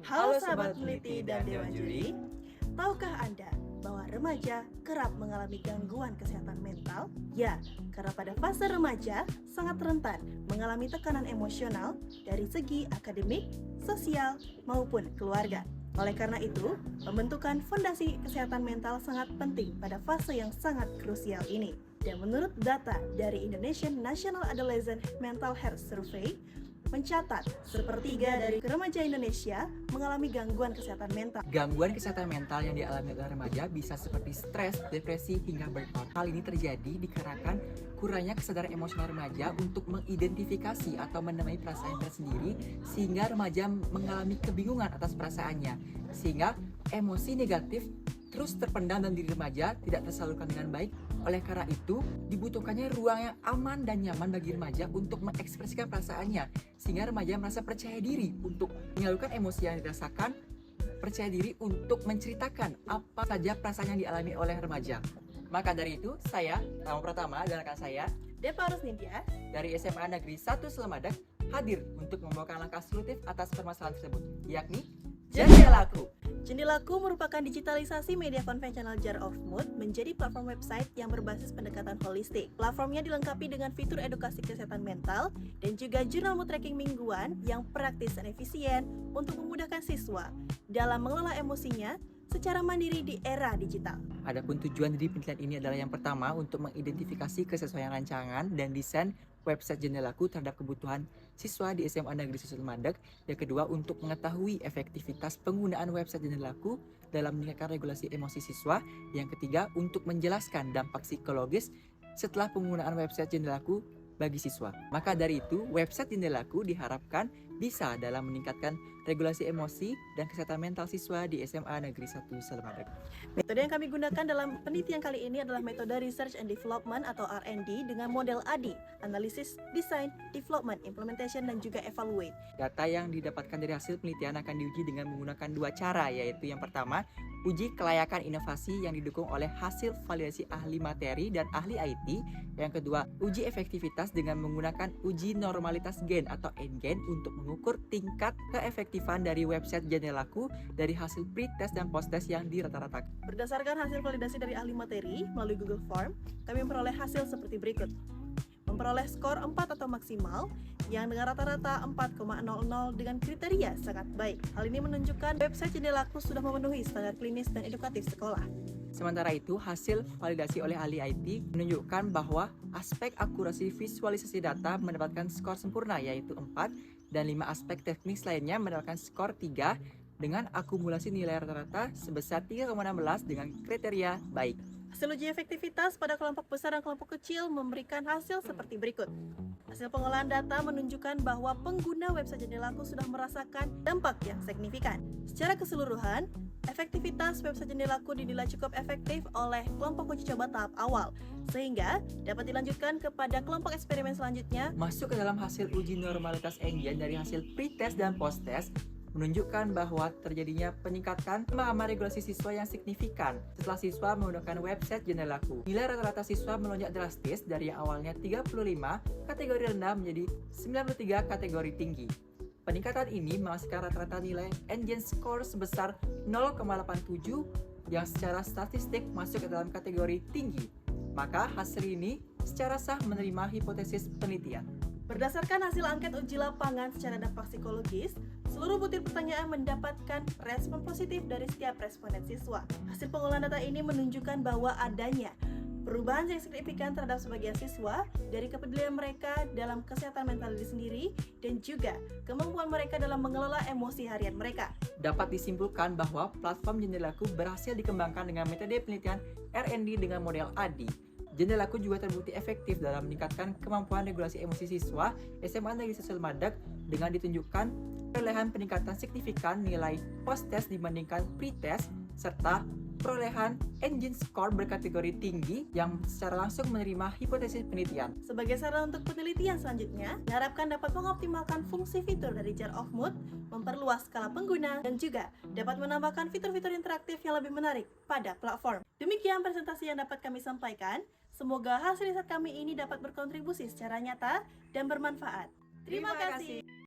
Halo sahabat peneliti dan Dewan Juri, tahukah Anda bahwa remaja kerap mengalami gangguan kesehatan mental? Ya, karena pada fase remaja sangat rentan mengalami tekanan emosional dari segi akademik, sosial, maupun keluarga. Oleh karena itu, pembentukan fondasi kesehatan mental sangat penting pada fase yang sangat krusial ini. Dan menurut data dari Indonesian National Adolescent Mental Health Survey, mencatat sepertiga dari remaja Indonesia mengalami gangguan kesehatan mental. Gangguan kesehatan mental yang dialami oleh remaja bisa seperti stres, depresi, hingga burnout. Hal ini terjadi dikarenakan kurangnya kesadaran emosional remaja untuk mengidentifikasi atau menamai perasaan tersendiri, sehingga remaja mengalami kebingungan atas perasaannya, sehingga emosi negatif terus terpendam dalam diri remaja, tidak tersalurkan dengan baik. Oleh karena itu, dibutuhkannya ruang yang aman dan nyaman bagi remaja untuk mengekspresikan perasaannya, sehingga remaja merasa percaya diri untuk menyalurkan emosi yang dirasakan, percaya diri untuk menceritakan apa saja perasaan yang dialami oleh remaja. Maka dari itu, saya, Tamu Pratama, dan rekan saya, Depa Rusnindya, dari SMA Negeri 1 Selemadeg, hadir untuk membawakan langkah solutif atas permasalahan tersebut, yakni Jendelaku. Jendelaku merupakan digitalisasi media konvensional Jar of Mood menjadi platform website yang berbasis pendekatan holistik. Platformnya dilengkapi dengan fitur edukasi kesehatan mental dan juga jurnal mood tracking mingguan yang praktis dan efisien untuk memudahkan siswa dalam mengelola emosinya secara mandiri di era digital. Adapun tujuan dari penelitian ini adalah yang pertama untuk mengidentifikasi kesesuaian rancangan dan desain website Jendelaku terhadap kebutuhan siswa di SMA Negeri 1 Selemadeg. Yang kedua, untuk mengetahui efektivitas penggunaan website Jendelaku dalam meningkatkan regulasi emosi siswa. Yang ketiga, untuk menjelaskan dampak psikologis setelah penggunaan website Jendelaku bagi siswa. Maka dari itu, website Jendelaku diharapkan bisa dalam meningkatkan regulasi emosi dan kesehatan mental siswa di SMA Negeri 1 Selemadeg. Metode yang kami gunakan dalam penelitian kali ini adalah metode Research and Development atau R&D dengan model ADI, Analysis, Design, Development, Implementation, dan juga Evaluate. Data yang didapatkan dari hasil penelitian akan diuji dengan menggunakan dua cara, yaitu yang pertama, uji kelayakan inovasi yang didukung oleh hasil validasi ahli materi dan ahli IT. Yang kedua, uji efektivitas dengan menggunakan uji normalitas gen atau NGen untuk mengukur tingkat keefektifan dari website Jendelaku dari hasil pre-test dan post-test yang dirata-ratakan. Berdasarkan hasil validasi dari ahli materi melalui Google Form, kami memperoleh hasil seperti berikut. Memperoleh skor 4 atau maksimal yang dengan rata-rata 4,00 dengan kriteria sangat baik. Hal ini menunjukkan website Jendelaku sudah memenuhi standar klinis dan edukatif sekolah. Sementara itu, hasil validasi oleh ahli IT menunjukkan bahwa aspek akurasi visualisasi data mendapatkan skor sempurna, yaitu 4, dan 5 aspek teknis lainnya mendapatkan skor 3 dengan akumulasi nilai rata-rata sebesar 3,16 dengan kriteria baik. Hasil uji efektivitas pada kelompok besar dan kelompok kecil memberikan hasil seperti berikut. Hasil pengolahan data menunjukkan bahwa pengguna website Jendelaku sudah merasakan dampak yang signifikan. Secara keseluruhan, efektivitas website Jendelaku dinilai cukup efektif oleh kelompok uji coba tahap awal, sehingga dapat dilanjutkan kepada kelompok eksperimen selanjutnya. Masuk ke dalam hasil uji normalitas NGen dari hasil pre-test dan post-test menunjukkan bahwa terjadinya peningkatan pemahaman regulasi siswa yang signifikan setelah siswa menggunakan website Jendelaku. Nilai rata-rata siswa melonjak drastis dari yang awalnya 35 kategori rendah menjadi 93 kategori tinggi. Peningkatan ini menghasilkan rata-rata nilai NGen score sebesar 0,87 yang secara statistik masuk ke dalam kategori tinggi. Maka hasil ini secara sah menerima hipotesis penelitian. Berdasarkan hasil angket uji lapangan secara dampak psikologis, seluruh butir pertanyaan mendapatkan respon positif dari setiap responden siswa. Hasil pengolahan data ini menunjukkan bahwa adanya perubahan yang signifikan terhadap sebagian siswa dari kepedulian mereka dalam kesehatan mental diri sendiri dan juga kemampuan mereka dalam mengelola emosi harian mereka. Dapat disimpulkan bahwa platform Jendelaku berhasil dikembangkan dengan metode penelitian R&D dengan model ADI. Jendelaku juga terbukti efektif dalam meningkatkan kemampuan regulasi emosi siswa SMA Negeri 1 Selemadeg dengan ditunjukkan perolehan peningkatan signifikan nilai post-test dibandingkan pre-test serta perolehan NGen score berkategori tinggi yang secara langsung menerima hipotesis penelitian. Sebagai saran untuk penelitian selanjutnya, diharapkan dapat mengoptimalkan fungsi fitur dari Jar of Mood, memperluas skala pengguna, dan juga dapat menambahkan fitur-fitur interaktif yang lebih menarik pada platform. Demikian presentasi yang dapat kami sampaikan. Semoga hasil riset kami ini dapat berkontribusi secara nyata dan bermanfaat. Terima kasih.